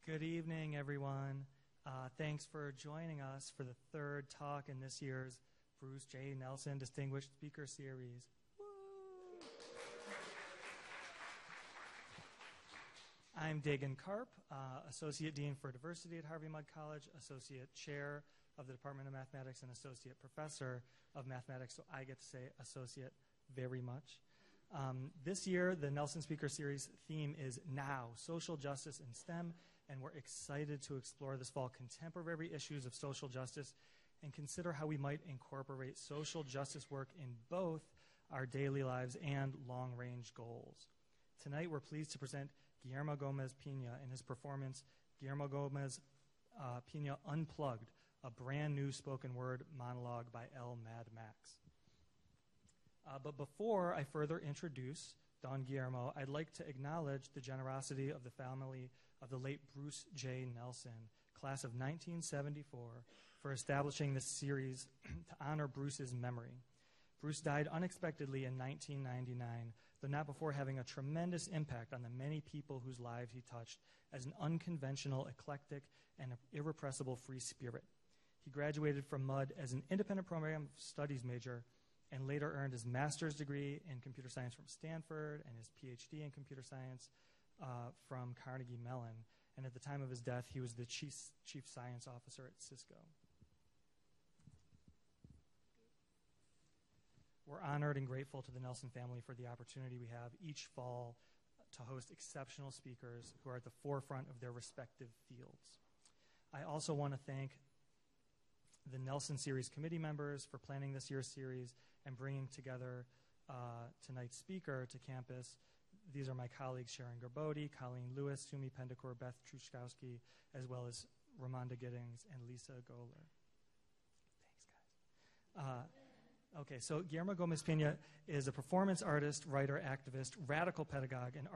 Good evening, everyone. Thanks for joining us for the third talk in this year's Bruce J. Nelson Distinguished Speaker Series. Woo! I'm Dagan Karp, Associate Dean for Diversity at Harvey Mudd College, Associate Chair of the Department of Mathematics, and Associate Professor of Mathematics, so I get to say Associate very much. This year, the Nelson Speaker Series theme is Now, Social Justice in STEM, and we're excited to explore this fall contemporary issues of social justice and consider how we might incorporate social justice work in both our daily lives and long-range goals. Tonight, we're pleased to present Guillermo Gomez-Pena in his performance, Guillermo Gomez-Pena Unplugged, a brand new spoken word monologue by Mad Mex. But before I further introduce Don Guillermo, I'd like to acknowledge the generosity of the family of the late Bruce J. Nelson, class of 1974, for establishing this series to honor Bruce's memory. Bruce died unexpectedly in 1999, though not before having a tremendous impact on the many people whose lives he touched as an unconventional, eclectic, and irrepressible free spirit. He graduated from Mudd as an independent program studies major and later earned his master's degree in computer science from Stanford and his PhD in computer science from Carnegie Mellon. And at the time of his death, he was the chief science officer at Cisco. We're honored and grateful to the Nelson family for the opportunity we have each fall to host exceptional speakers who are at the forefront of their respective fields. I also want to thank the Nelson Series committee members for planning this year's series and bringing together tonight's speaker to campus. These are my colleagues Sharon Garbodi, Colleen Lewis, Sumi Pendakur, Beth Truszkowski, as well as Ramonda Giddings and Lisa Gohler. Thanks, guys. Okay, so Guillermo Gomez-Pena is a performance artist, writer, activist, radical pedagogue, and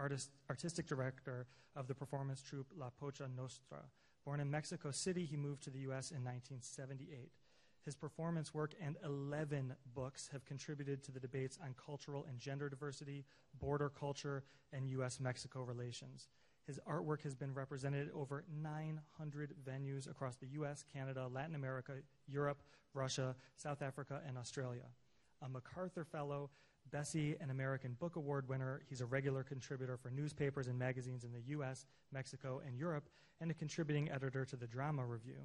artistic director of the performance troupe La Pocha Nostra. Born in Mexico City, he moved to the U.S. in 1978. His performance work and 11 books have contributed to the debates on cultural and gender diversity, border culture, and U.S.-Mexico relations. His artwork has been represented at over 900 venues across the U.S., Canada, Latin America, Europe, Russia, South Africa, and Australia. A MacArthur Fellow, Bessie, an American Book Award winner, he's a regular contributor for newspapers and magazines in the U.S., Mexico, and Europe, and a contributing editor to the Drama Review.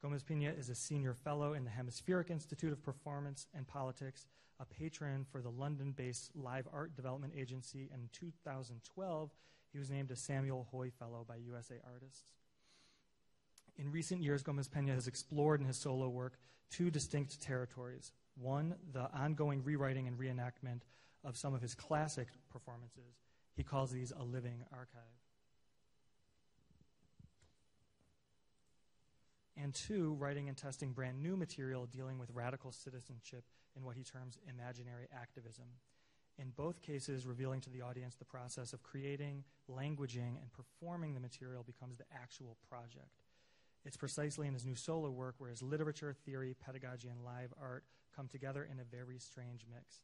Gomez-Pena is a senior fellow in the Hemispheric Institute of Performance and Politics, a patron for the London-based Live Art Development Agency, and in 2012, he was named a Samuel Hoy Fellow by USA Artists. In recent years, Gomez-Pena has explored in his solo work two distinct territories. One, the ongoing rewriting and reenactment of some of his classic performances. He calls these a living archive. And two, writing and testing brand new material dealing with radical citizenship in what he terms imaginary activism. In both cases, revealing to the audience the process of creating, languaging, and performing the material becomes the actual project. It's precisely in his new solo work where his literature, theory, pedagogy, and live art come together in a very strange mix.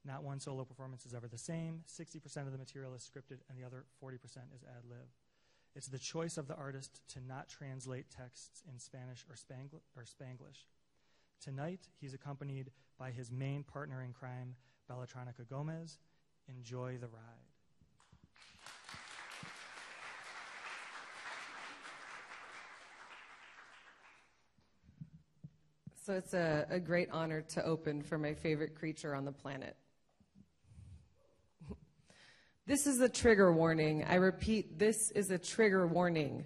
Not one solo performance is ever the same. 60% of the material is scripted, and the other 40% is ad-lib. It's the choice of the artist to not translate texts in Spanish or Spanglish. Tonight, he's accompanied by his main partner in crime, Bellatronica Gomez. Enjoy the ride. So it's a great honor to open for my favorite creature on the planet. This is a trigger warning. I repeat, this is a trigger warning.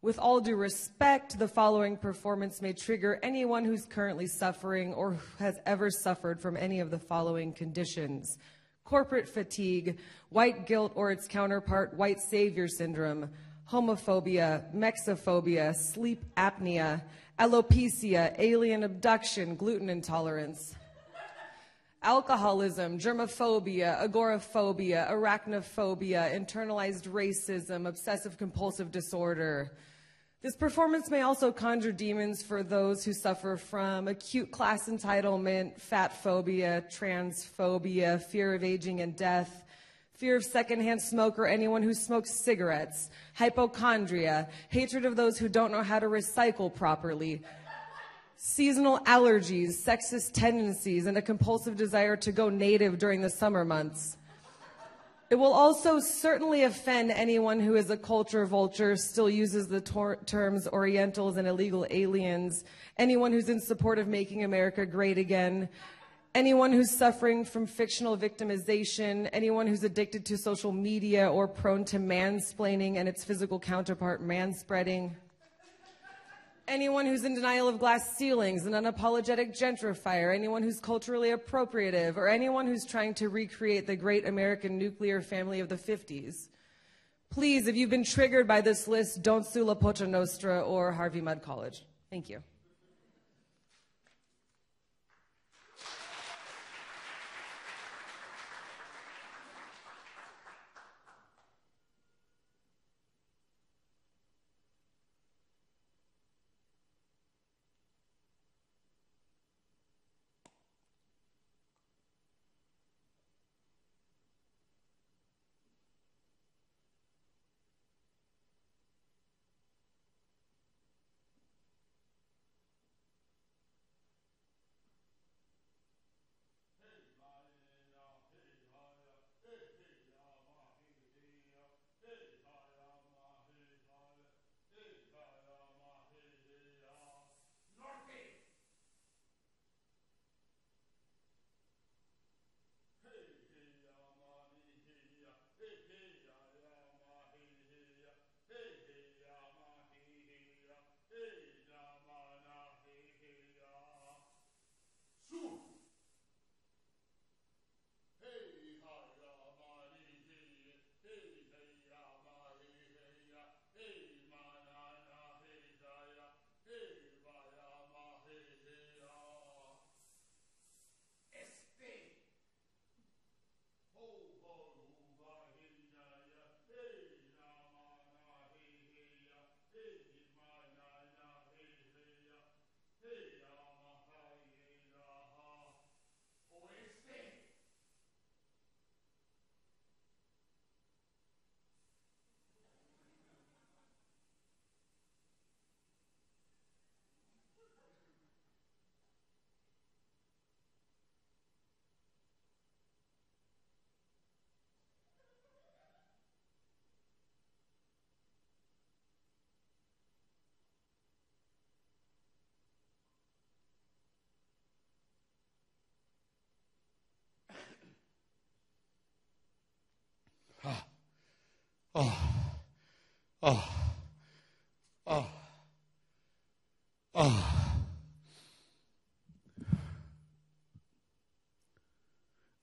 With all due respect, the following performance may trigger anyone who's currently suffering or has ever suffered from any of the following conditions: corporate fatigue, white guilt or its counterpart, white savior syndrome, homophobia, mexophobia, sleep apnea, alopecia, alien abduction, gluten intolerance, alcoholism, germophobia, agoraphobia, arachnophobia, internalized racism, obsessive-compulsive disorder. This performance may also conjure demons for those who suffer from acute class entitlement, fat phobia, transphobia, fear of aging and death, fear of secondhand smoke or anyone who smokes cigarettes, hypochondria, hatred of those who don't know how to recycle properly, seasonal allergies, sexist tendencies, and a compulsive desire to go native during the summer months. It will also certainly offend anyone who is a culture vulture, still uses the terms Orientals and illegal aliens, anyone who's in support of making America great again, anyone who's suffering from fictional victimization, anyone who's addicted to social media or prone to mansplaining and its physical counterpart manspreading, anyone who's in denial of glass ceilings, an unapologetic gentrifier, anyone who's culturally appropriative, or anyone who's trying to recreate the great American nuclear family of the 50s. Please, if you've been triggered by this list, don't sue La Pocha Nostra or Harvey Mudd College. Thank you.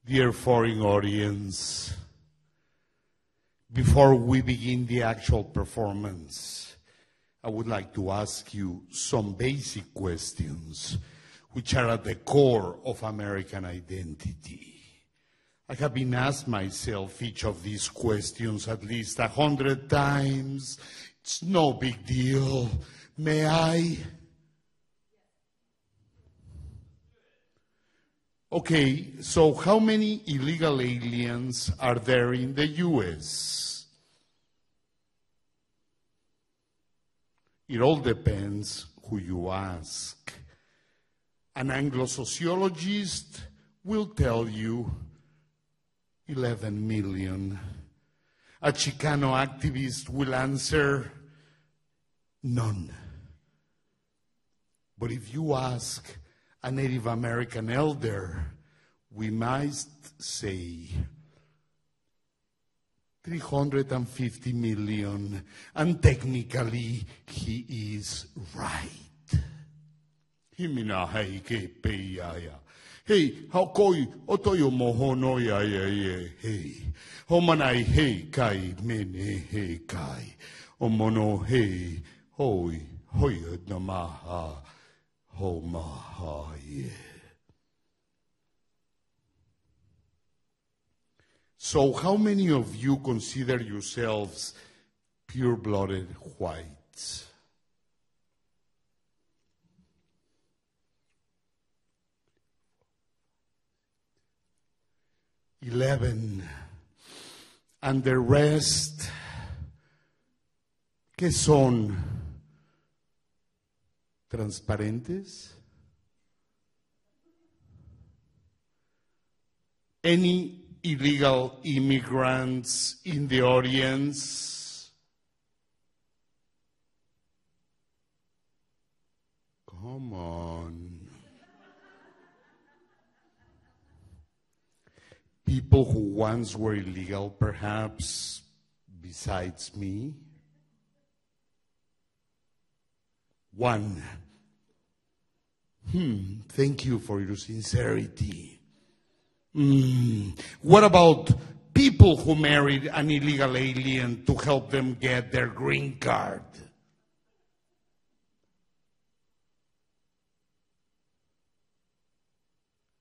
Dear foreign audience, before we begin the actual performance, I would like to ask you some basic questions which are at the core of American identity. I have been asked myself each of these questions at least 100 times. It's no big deal. May I? Okay, so how many illegal aliens are there in the U.S.? It all depends who you ask. An Anglo-sociologist will tell you 11 million. A Chicano activist will answer none. But if you ask a Native American elder, we might say 350 million, and technically he is right. Himina hai ke peia. Hey, how koi otoyo mohono ya hey. Homanai hey kai mene hey kai. Omono hey hoi hoi namaha. Oh, my, yeah. So how many of you consider yourselves pure-blooded whites? 11. And the rest, ¿qué son? ¿Transparentes? Any illegal immigrants in the audience? Come on. People who once were illegal, perhaps, besides me? One. Thank you for your sincerity. What about people who married an illegal alien to help them get their green card?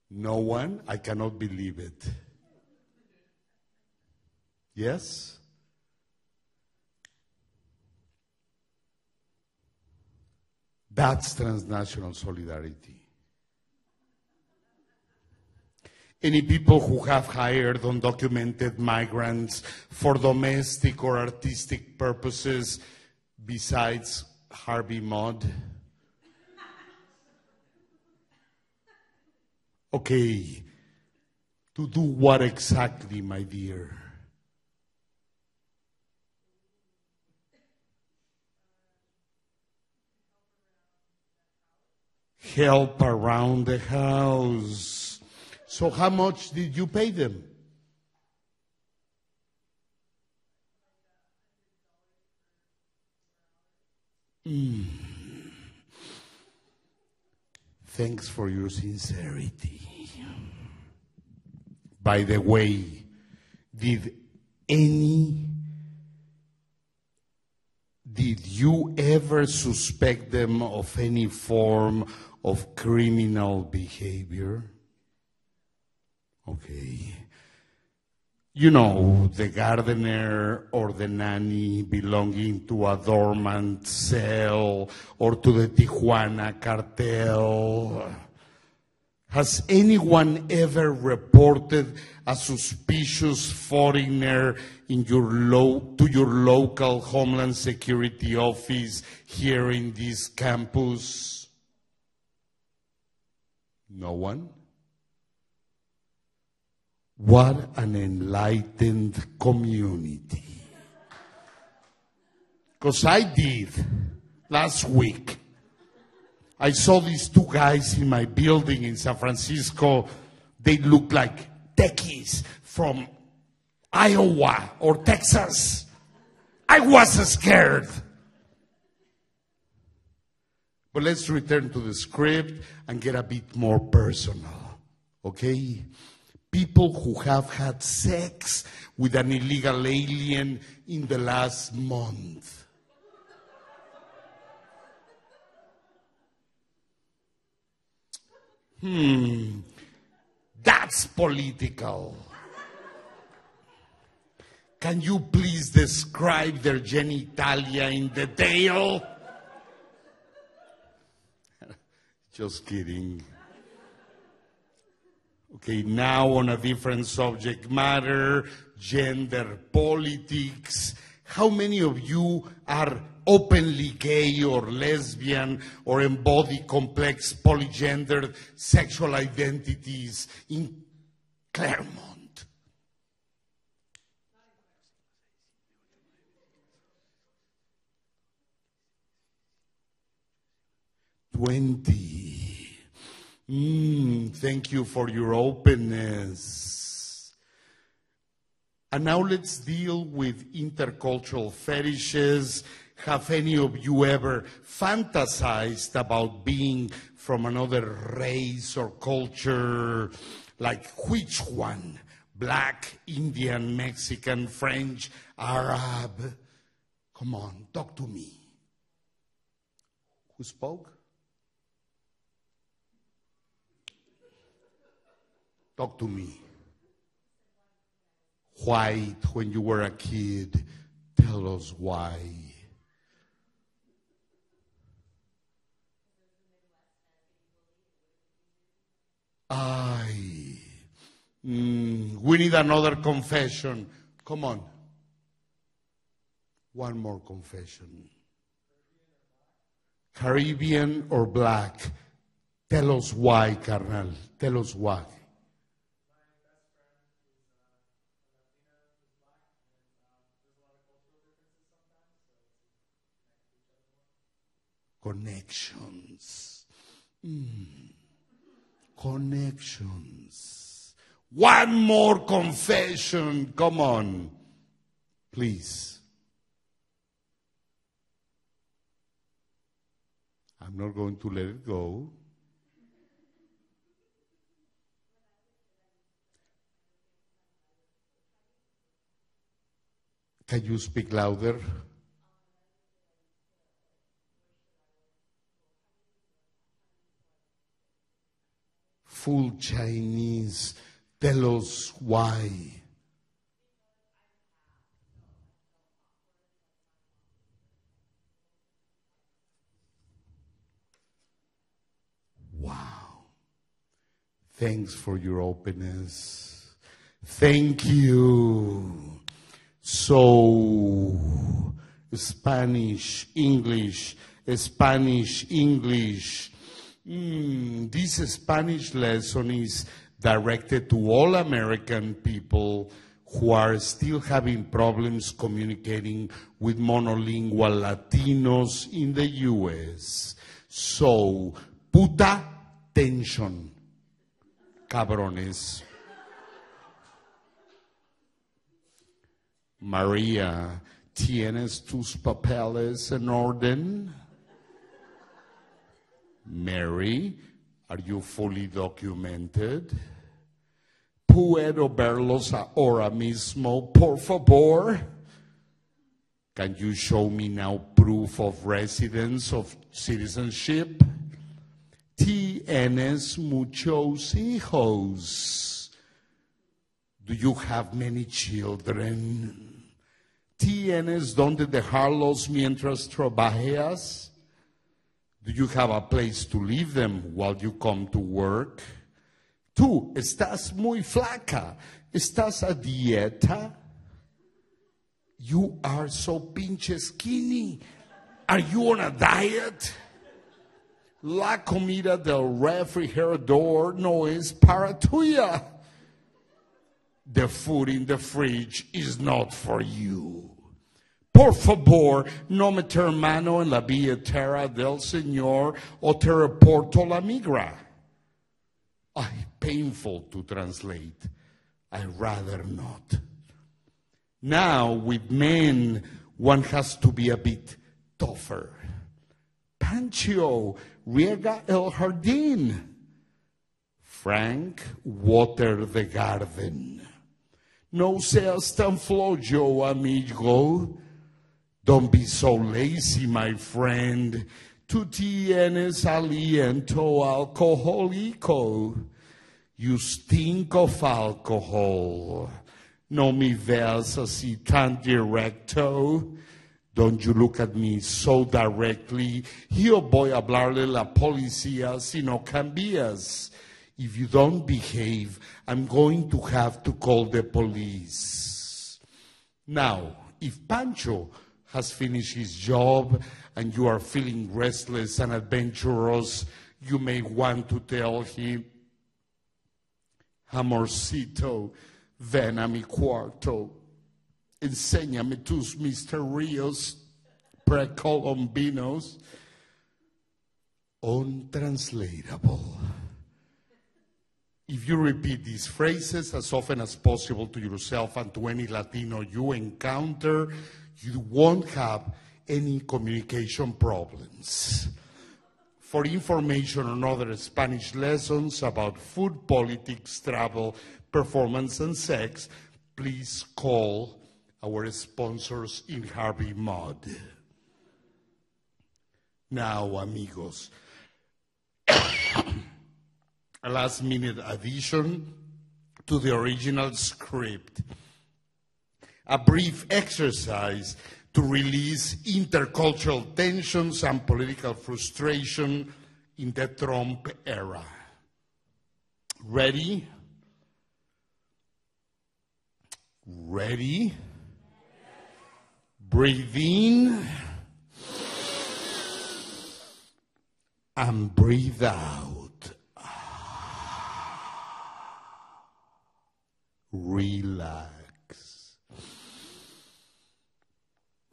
No one? I cannot believe it. Yes? That's transnational solidarity. Any people who have hired undocumented migrants for domestic or artistic purposes besides Harvey Mudd? Okay, to do what exactly, my dear? Help around the house. So how much did you pay them? Thanks for your sincerity. By the way, did you ever suspect them of any form of criminal behavior? Okay. You know, the gardener or the nanny belonging to a dormant cell or to the Tijuana cartel. Has anyone ever reported a suspicious foreigner in to your local Homeland Security office here in this campus? No one? What an enlightened community. Because I did last week. I saw these two guys in my building in San Francisco. They looked like techies from Iowa or Texas. I was scared. But let's return to the script and get a bit more personal, okay? People who have had sex with an illegal alien in the last month. That's political. Can you please describe their genitalia in detail? Just kidding. Okay, now on a different subject matter, gender politics. How many of you are openly gay or lesbian or embody complex polygendered sexual identities in Claremont? Thank you for your openness. And now let's deal with intercultural fetishes. Have any of you ever fantasized about being from another race or culture? Like which one? Black, Indian, Mexican, French, Arab? Come on, talk to me. Who spoke? Talk to me. White when you were a kid. Tell us why. We need another confession. Come on. One more confession. Caribbean or black? Tell us why, carnal. Tell us why. Connections. Connections. One more confession. Come on. Please. I'm not going to let it go. Can you speak louder? Full Chinese. Tell us why. Wow. Thanks for your openness. Thank you. So, Spanish, English, Spanish, English. This Spanish lesson is directed to all American people who are still having problems communicating with monolingual Latinos in the U.S. So, puta tension, cabrones. Maria, ¿tienes tus papeles en orden? Mary, are you fully documented? ¿Puedo verlos ahora mismo, por favor? Can you show me now proof of residence, of citizenship? ¿Tienes muchos hijos? Do you have many children? ¿Tienes donde dejarlos mientras trabajas? Do you have a place to leave them while you come to work? Tú, estás muy flaca. ¿Estás a dieta? You are so pinche skinny. Are you on a diet? La comida del refrigerador no es para tuya. The food in the fridge is not for you. Por favor, no meter mano en la billetera del Señor o te reporto la migra. Ay, painful to translate. I'd rather not. Now, with men, one has to be a bit tougher. Pancho, riega el jardín. Frank, water the garden. No seas tan flojo, amigo. Don't be so lazy, my friend. Tú tienes aliento alcohólico. You stink of alcohol. No me veas así tan directo. Don't you look at me so directly. Yo voy a hablarle a la policía si no cambias. If you don't behave, I'm going to have to call the police. Now, if Pancho has finished his job and you are feeling restless and adventurous, you may want to tell him, Amorcito, ven a mi cuarto. Enséñame tus misterios precolombinos. Untranslatable. If you repeat these phrases as often as possible to yourself and to any Latino you encounter, you won't have any communication problems. For information on other Spanish lessons about food, politics, travel, performance, and sex, please call our sponsors in Harvey Mudd. Now, amigos, a last-minute addition to the original script. A brief exercise to release intercultural tensions and political frustration in the Trump era. Ready? Ready? Breathe in and breathe out. Relax.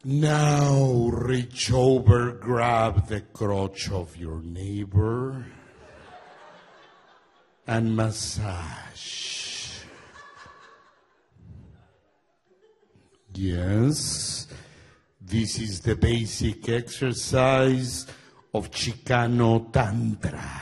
Now reach over, grab the crotch of your neighbor and massage. Yes, this is the basic exercise of Chicano Tantra.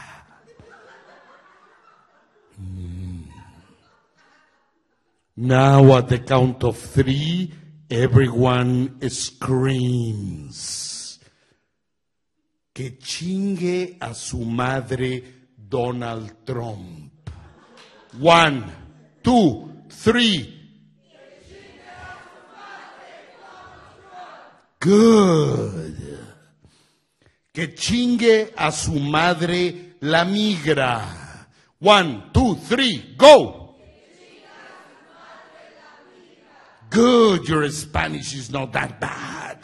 Now at the count of 3, everyone screams. Que chingue a su madre Donald Trump. 1, 2, 3. Good. Que chingue a su madre la migra. 1, 2, 3, go. Good, your Spanish is not that bad.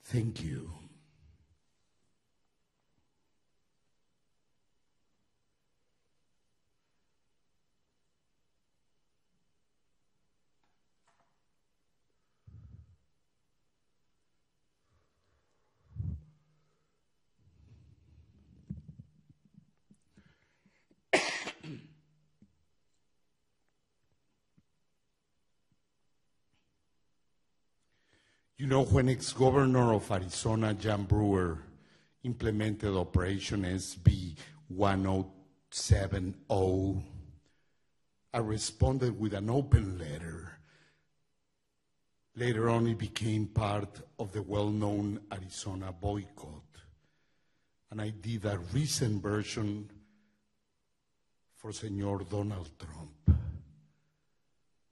Thank you. You know, when ex-governor of Arizona, Jan Brewer, implemented Operation SB 1070, I responded with an open letter. Later on, it became part of the well-known Arizona boycott. And I did a recent version for Senor Donald Trump.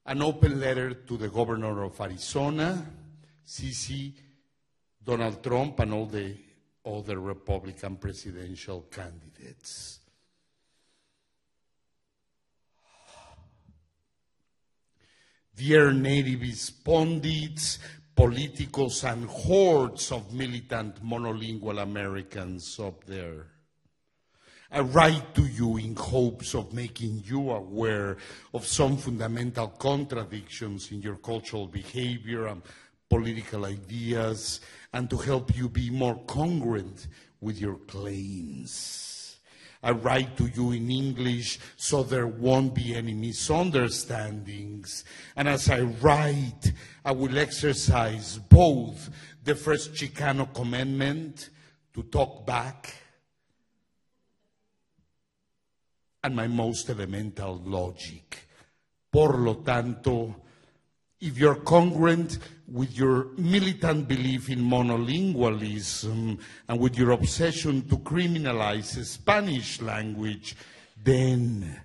An open letter to the governor of Arizona, CC, Donald Trump, and all the other Republican presidential candidates. Dear nativist pundits, politicos, and hordes of militant monolingual Americans up there, I write to you in hopes of making you aware of some fundamental contradictions in your cultural behavior and political ideas, and to help you be more congruent with your claims. I write to you in English so there won't be any misunderstandings. And as I write, I will exercise both the first Chicano commandment, to talk back, and my most elemental logic. Por lo tanto, if you're congruent with your militant belief in monolingualism and with your obsession to criminalize the Spanish language, then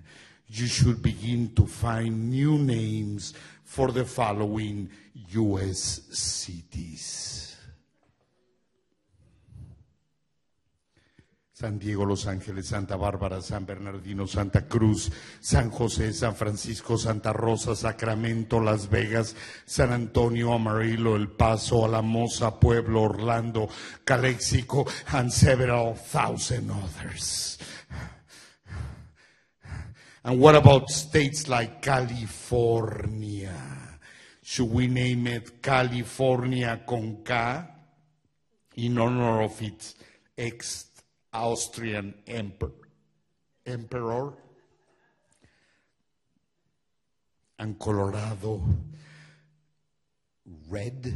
you should begin to find new names for the following U.S. cities: San Diego, Los Ángeles, Santa Bárbara, San Bernardino, Santa Cruz, San José, San Francisco, Santa Rosa, Sacramento, Las Vegas, San Antonio, Amarillo, El Paso, Alamosa, Pueblo, Orlando, Calexico, and several thousand others. And what about states like California? Should we name it California con K in honor of its ex-Austrian emperor? And Colorado, red?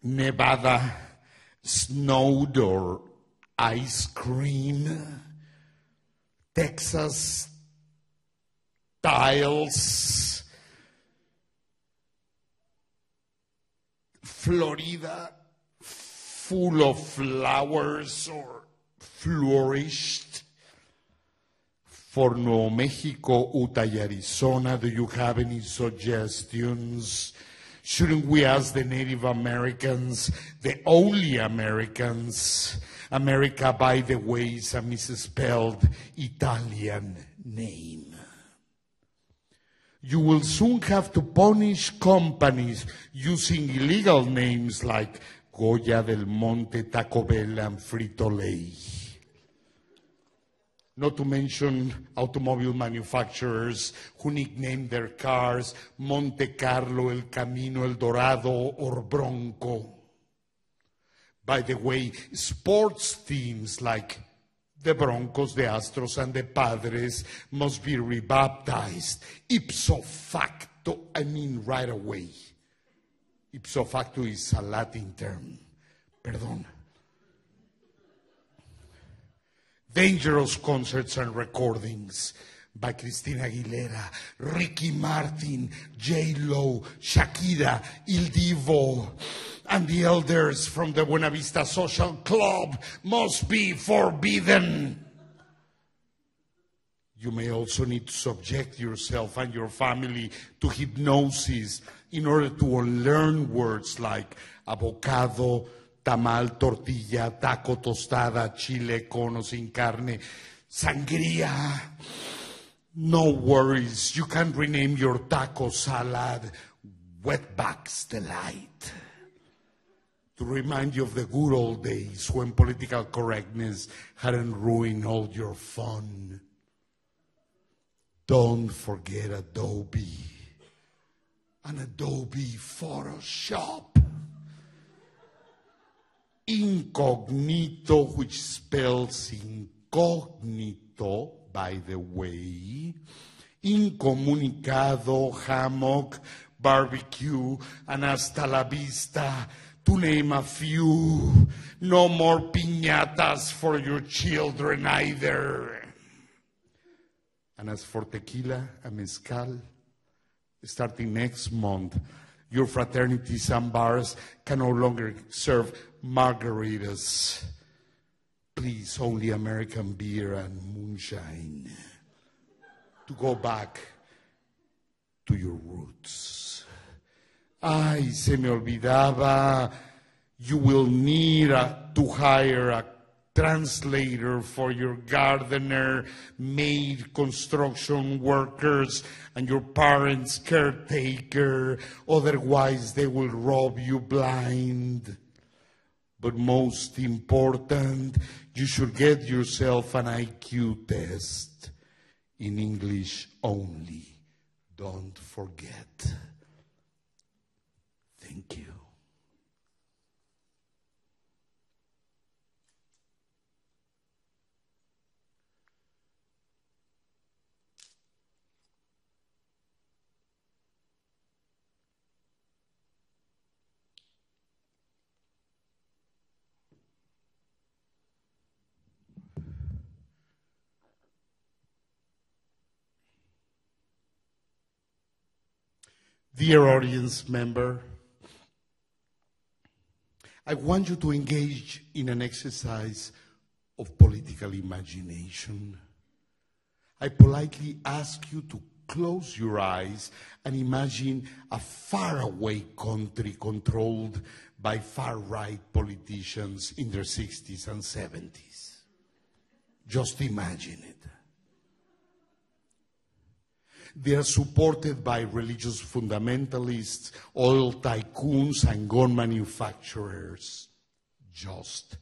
Nevada, snowed or ice cream? Texas, tiles? Florida, full of flowers or flourished? For Nuevo Mexico, Utah, Arizona, do you have any suggestions? Shouldn't we ask the Native Americans, the only Americans, America, by the way, is a misspelled Italian name. You will soon have to punish companies using illegal names like Goya del Monte, Taco Bell, and Frito-Lay. Not to mention automobile manufacturers who nickname their cars Monte Carlo, El Camino, El Dorado, or Bronco. By the way, sports teams like the Broncos, the Astros, and the Padres must be rebaptized ipso facto, I mean right away. Ipso facto is a Latin term. Perdón. Dangerous concerts and recordings by Christina Aguilera, Ricky Martin, J-Lo, Shakira, Il Divo, and the elders from the Buena Vista Social Club must be forbidden. You may also need to subject yourself and your family to hypnosis in order to unlearn words like avocado, tamal, tortilla, taco, tostada, chile, cono sin carne, sangría. No worries, you can rename your taco salad Wetback's Delight to remind you of the good old days when political correctness hadn't ruined all your fun. Don't forget Adobe and Adobe Photoshop. Incognito, which spells incognito, by the way, incomunicado, hammock, barbecue, and hasta la vista, to name a few. No more piñatas for your children either. And as for tequila and mezcal, starting next month, your fraternities and bars can no longer serve margaritas. Please, only American beer and moonshine to go back to your roots. Ay, se me olvidaba, you will need to hire a translator for your gardener, maid, construction workers, and your parents' caretaker. Otherwise, they will rob you blind. But most important, you should get yourself an IQ test in English only. Don't forget. Thank you. Dear audience member, I want you to engage in an exercise of political imagination. I politely ask you to close your eyes and imagine a faraway country controlled by far-right politicians in their 60s and 70s. Just imagine it. They are supported by religious fundamentalists, oil tycoons, and gun manufacturers. Just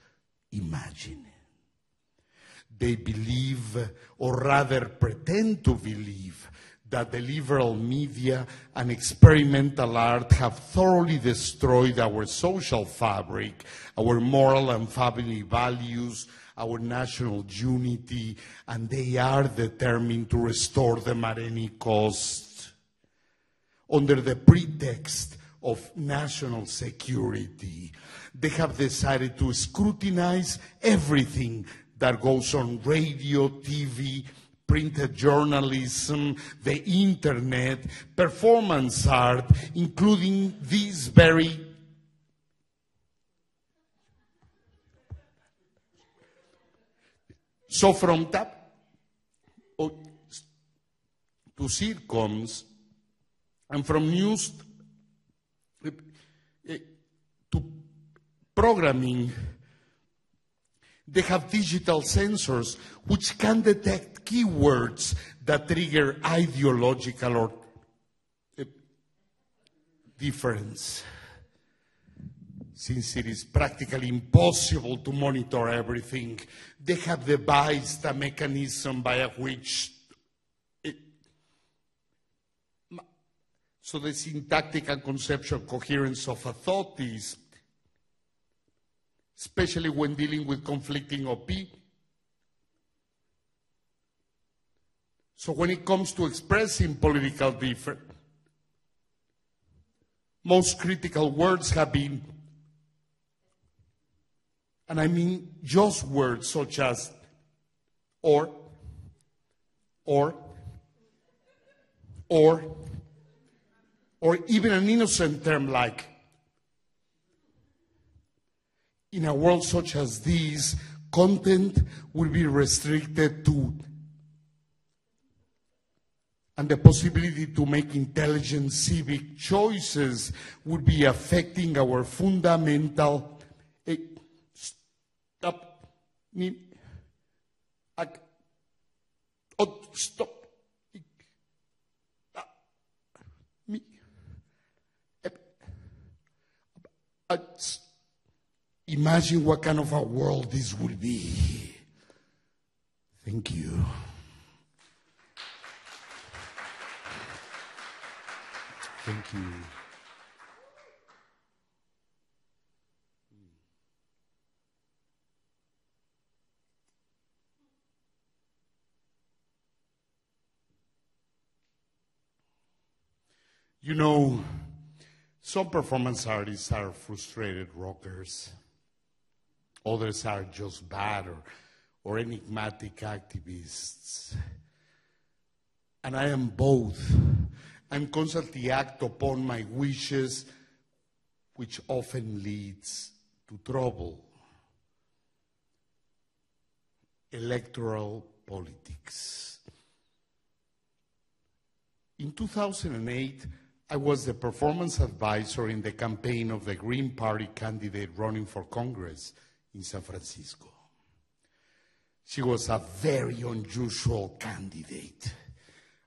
imagine. They believe, or rather pretend to believe, that the liberal media and experimental art have thoroughly destroyed our social fabric, our moral and family values, our national unity, and they are determined to restore them at any cost. Under the pretext of national security, they have decided to scrutinize everything that goes on radio, TV, printed journalism, the internet, performance art, including these very So from that to sitcoms, and from news to programming, They have digital sensors which can detect keywords that trigger ideological or difference. Since it is practically impossible to monitor everything, they have devised a mechanism by which so the syntactic and conceptual coherence of a thought is, especially when dealing with conflicting opinions. So when it comes to expressing political difference, most critical words have been, and I mean just words such as or even an innocent term like. In a world such as this, content will be restricted to, and the possibility to make intelligent civic choices would be affecting our fundamental. Stop. Stop. Imagine what kind of a world this would be. Thank you. Thank you. You know, some performance artists are frustrated rockers. Others are just bad or enigmatic activists. And I am both, and constantly act upon my wishes, which often leads to trouble. Electoral politics. In 2008, I was the performance advisor in the campaign of the Green Party candidate running for Congress in San Francisco. She was a very unusual candidate,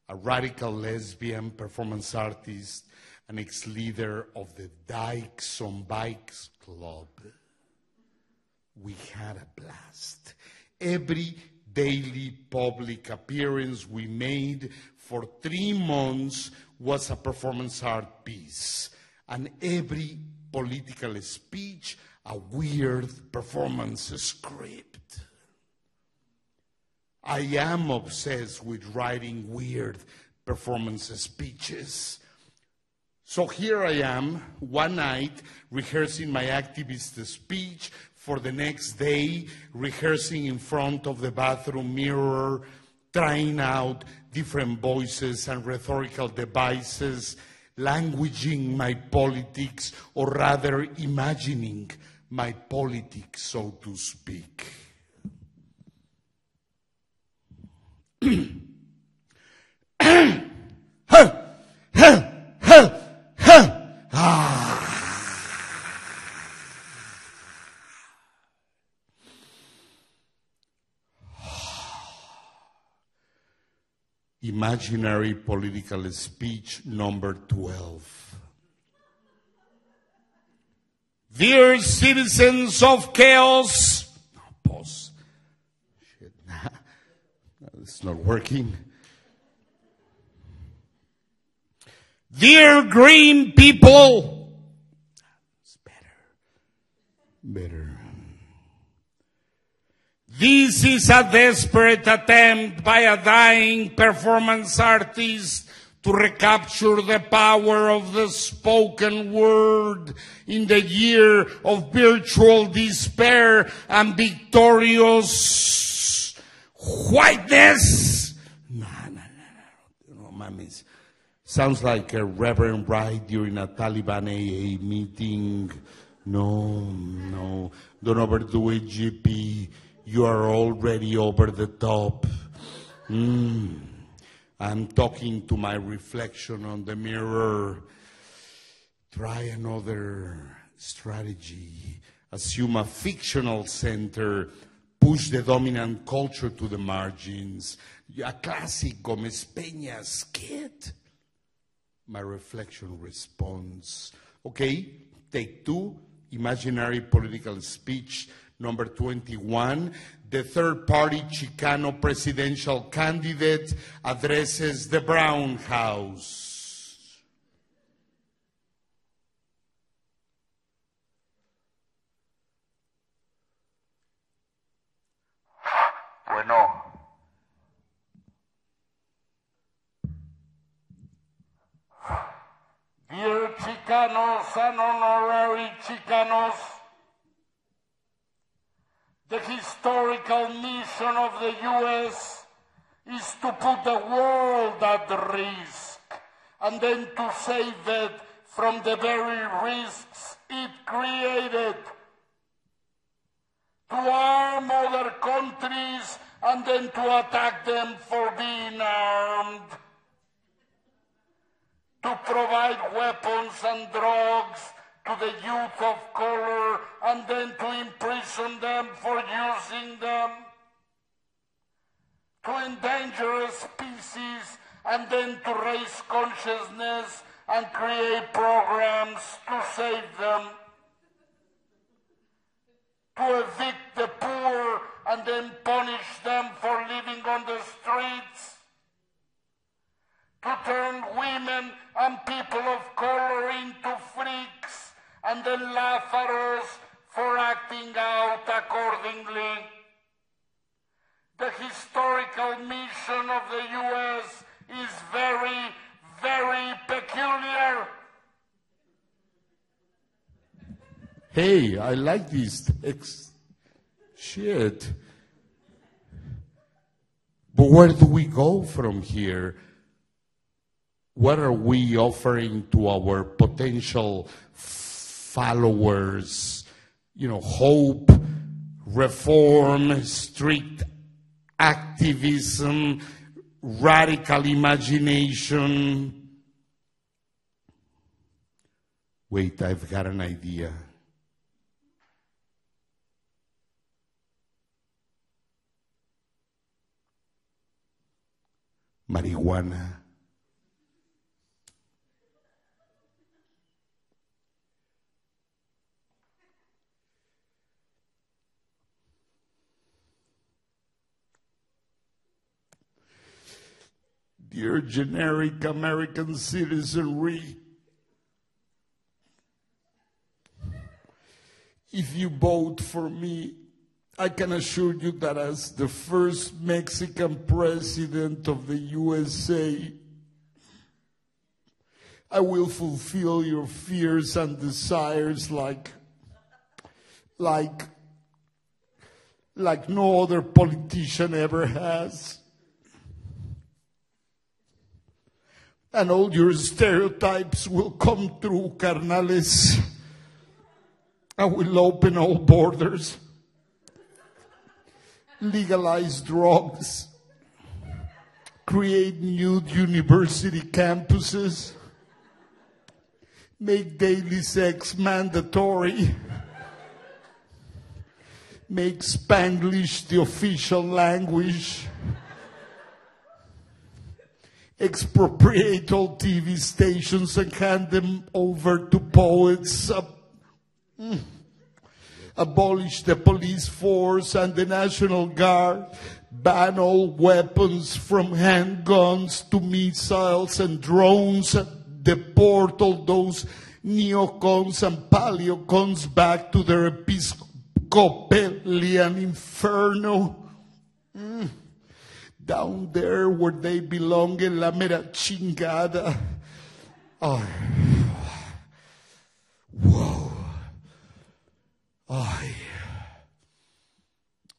a radical lesbian performance artist, an ex-leader of the Dykes on Bikes Club. We had a blast. Every daily public appearance we made for 3 months was a performance art piece, and every political speech a weird performance script. I am obsessed with writing weird performance speeches. So here I am, one night, rehearsing my activist speech, for the next day, rehearsing in front of the bathroom mirror, trying out different voices and rhetorical devices, languaging my politics, or rather imagining my politics, so to speak. Imaginary political speech number 12. Dear citizens of chaos. Pause. Shit. It's not working. Dear green people. It's better. This is a desperate attempt by a dying performance artist to recapture the power of the spoken word in the year of virtual despair and victorious whiteness. No, mames. Sounds like a Reverend Wright during a Taliban AA meeting. No. Don't overdo it, GP. You are already over the top. I'm talking to my reflection on the mirror. Try another strategy. Assume a fictional center push the dominant culture to the margins. A classic Gómez-Peña skit. My reflection responds. Okay, take 2, imaginary political speech, number 21. The third-party Chicano presidential candidate addresses the Brown House. Bueno. Dear Chicanos and honorary Chicanos, the historical mission of the U.S. is to put the world at risk and then to save it from the very risks it created. To arm other countries and then to attack them for being armed. To provide weapons and drugs to the youth of color and then to imprison them for using them. To endanger a species and then to raise consciousness and create programs to save them. To evict the poor and then punish them for living on the streets. To turn women and people of color into freaks and then laugh at us for acting out accordingly. The historical mission of the U.S. is very, very peculiar. Hey, I like this shit. But where do we go from here? What are we offering to our potential followers? You know, hope, reform, strict activism, radical imagination. Wait, I've got an idea. Marijuana. Dear generic American citizenry, if you vote for me, I can assure you that as the first Mexican president of the USA, I will fulfill your fears and desires like no other politician ever has. And all your stereotypes will come true, carnales. I will open all borders, legalize drugs, create new university campuses, make daily sex mandatory, make Spanglish the official language, expropriate all TV stations and hand them over to poets, abolish the police force and the National Guard, ban all weapons from handguns to missiles and drones, deport all those neocons and paleocons back to their Episcopalian inferno. Down there where they belong, en la mera chingada. Oh. Whoa. Ay.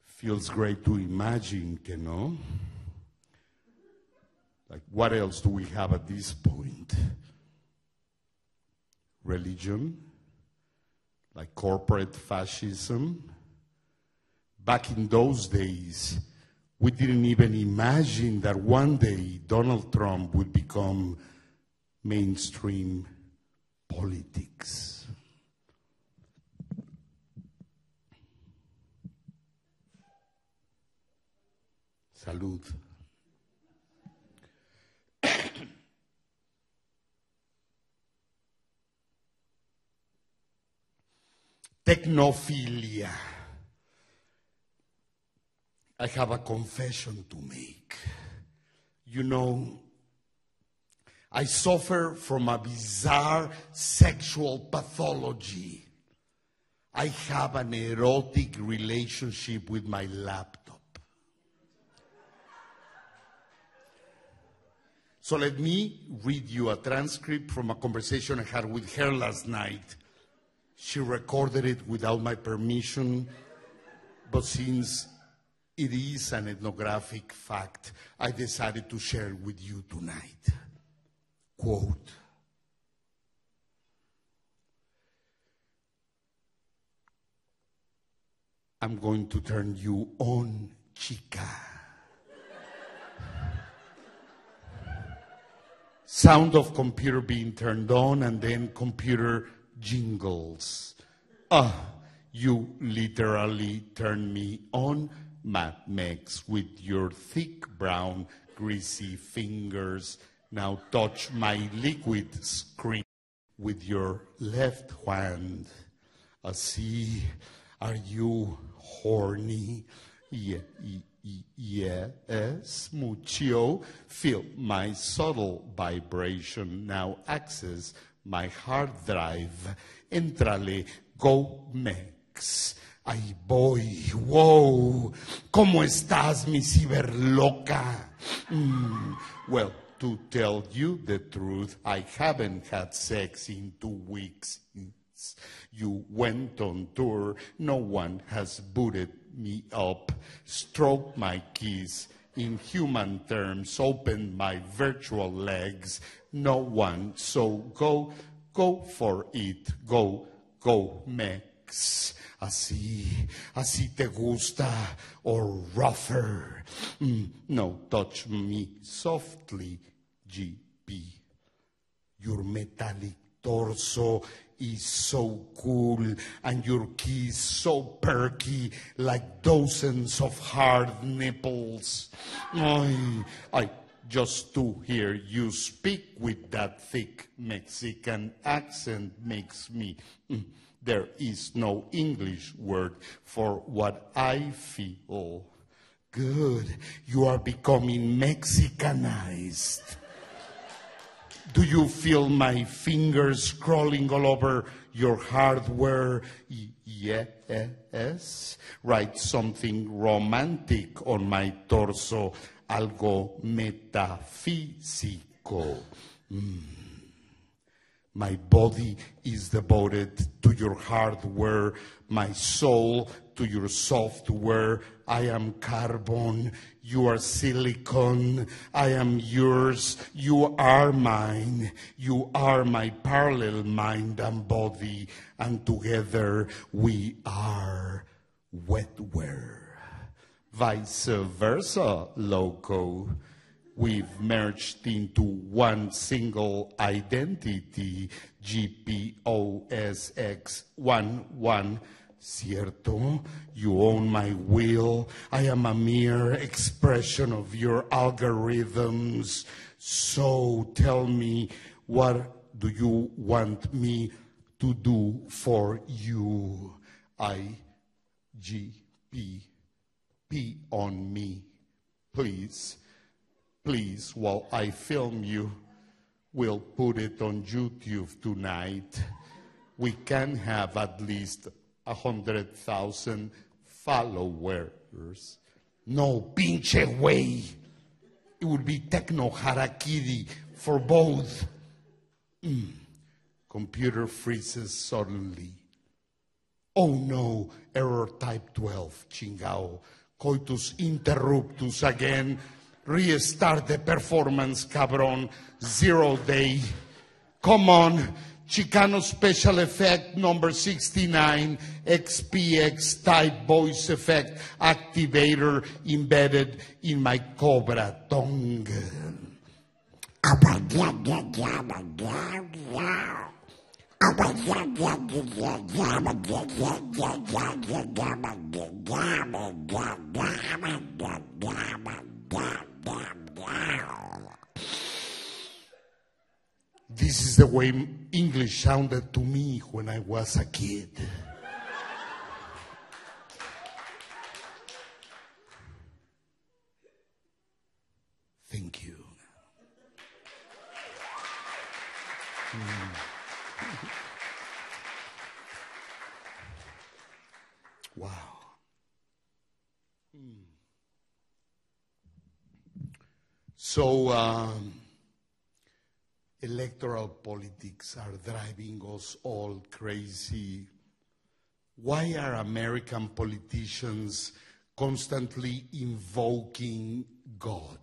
Feels great to imagine, you know? Like, what else do we have at this point? Religion? Like corporate fascism? Back in those days, we didn't even imagine that one day Donald Trump would become mainstream politics. Salud. Technophilia. I have a confession to make. You know, I suffer from a bizarre sexual pathology. I have an erotic relationship with my laptop. So let me read you a transcript from a conversation I had with her last night. She recorded it without my permission, but since it is an ethnographic fact, I decided to share it with you tonight. Quote, I'm going to turn you on, chica. Sound of computer being turned on and then computer jingles. You literally turned me on, Mad Mex, with your thick brown greasy fingers. Now touch my liquid screen with your left hand. Así, are you horny? Yes, mucho. Feel my subtle vibration. Now access my hard drive. Entrale, Gómez. Ay, boy, wow. ¿Cómo estás, mi ciberloca? Well, to tell you the truth, I haven't had sex in 2 weeks. You went on tour, no one has booted me up, stroked my keys, in human terms, opened my virtual legs, no one, so go for it, go, Mex. Así te gusta, or rougher. No, touch me softly, GP. Your metallic torso is so cool, and your keys so perky, like dozens of hard nipples. I just to hear you speak with that thick Mexican accent makes me... There is no English word for what I feel. Good, you are becoming Mexicanized. Do you feel my fingers crawling all over your hardware? Yes. Write something romantic on my torso, algo metafísico. My body is devoted to your hardware, my soul to your software. I am carbon, you are silicon, I am yours, you are mine, you are my parallel mind and body, and together we are wetware. Vice versa, loco. We've merged into one single identity, GPOSX11. Cierto, you own my will. I am a mere expression of your algorithms. So tell me, what do you want me to do for you? P on me, please. Please, while I film you, we'll put it on YouTube tonight. We can have at least 100,000 followers. No, pinche way. It would be techno harakiri for both. Computer freezes suddenly. Oh no, error type 12, chingao. Coitus interruptus again. Restart the performance, cabron. 0 day. Come on. Chicano special effect number 69. XPX type voice effect activator embedded in my cobra tongue. This is the way English sounded to me when I was a kid. Thank you. Wow. So, electoral politics are driving us all crazy. Why are American politicians constantly invoking God?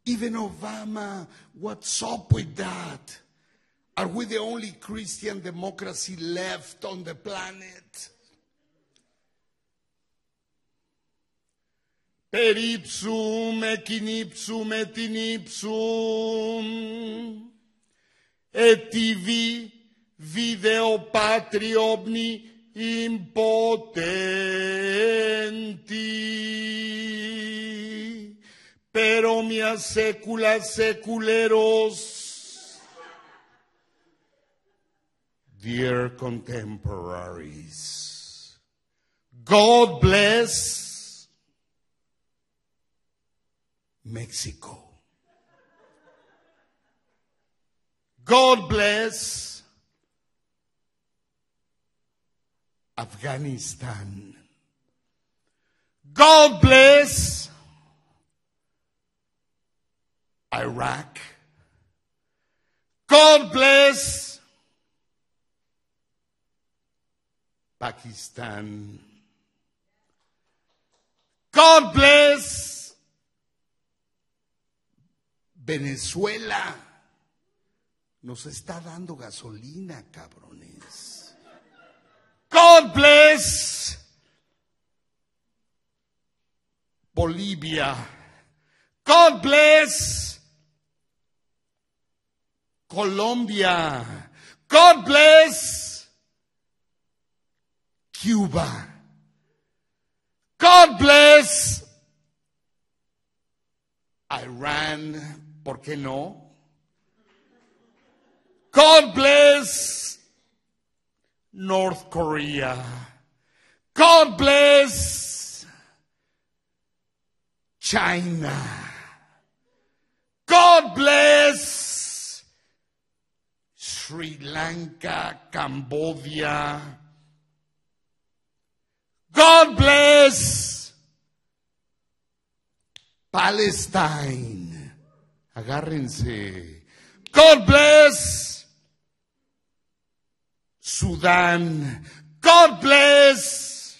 Even Obama, what's up with that? Are we the only Christian democracy left on the planet? Per ipsum, ecin ipsum, et in ipsum, et ivi video patri omni impotenti, per omnia saecula saeculeros. Dear contemporaries, God bless Mexico. God bless Afghanistan. God bless Iraq. God bless Pakistan. God bless Venezuela. Nos está dando gasolina, cabrones. God bless Bolivia. God bless Colombia. God bless Cuba. God bless Iran. ¿Por qué no? God bless North Korea. God bless China. God bless Sri Lanka, Cambodia. God bless Palestine. Agárrense. God bless Sudan. God bless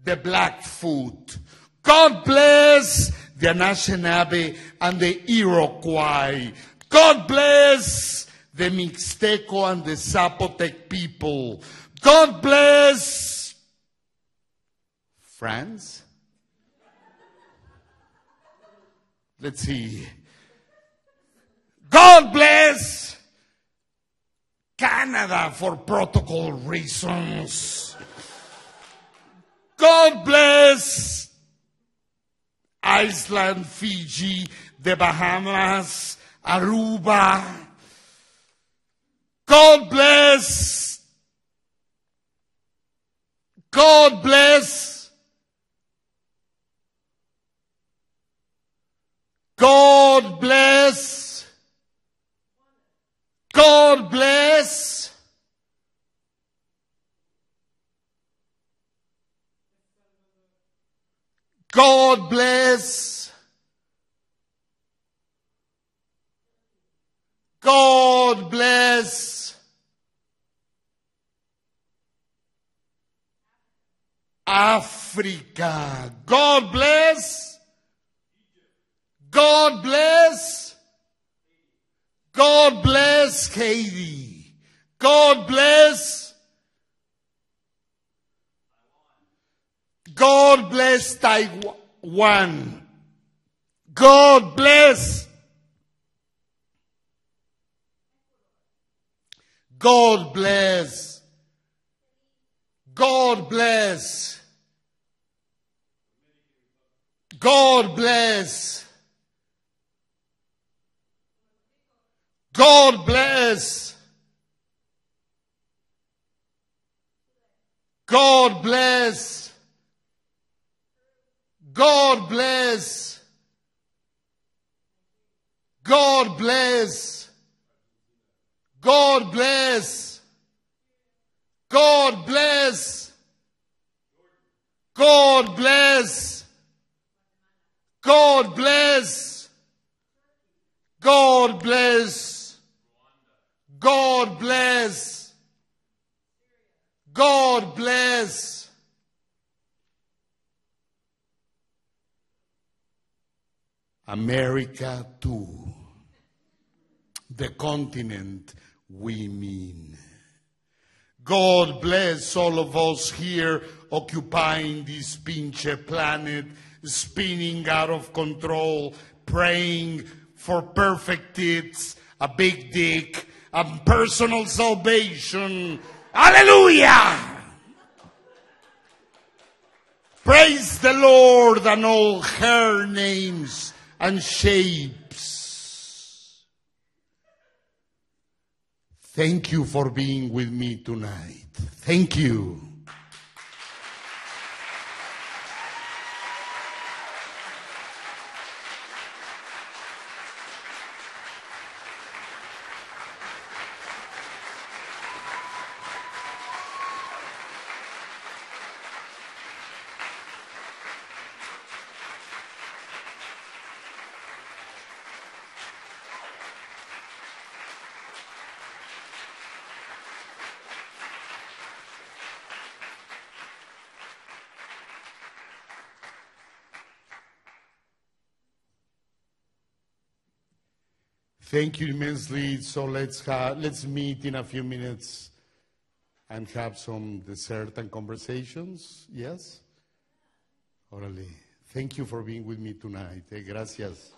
the Blackfoot. God bless the Anishinaabe and the Iroquois. God bless the Mixteco and the Zapotec people. God bless France. Let's see. God bless Canada for protocol reasons. God bless Iceland, Fiji, the Bahamas, Aruba. God bless. God bless. God bless. God bless God bless God bless Africa. God bless God bless God bless Haiti. God bless. God bless Taiwan. God bless God bless. God bless. God bless. God bless. God bless. God bless. God bless. God bless. God bless. God bless. God bless. God bless. God bless. God bless. America too. The continent we mean. God bless all of us here occupying this pinche planet, spinning out of control, praying for perfect tits, a big dick, and personal salvation. Hallelujah! Praise the Lord and all her names and shapes. Thank you for being with me tonight. Thank you. Thank you immensely. So let's meet in a few minutes and have some dessert and conversations. Yes? Orale. Thank you for being with me tonight. Gracias.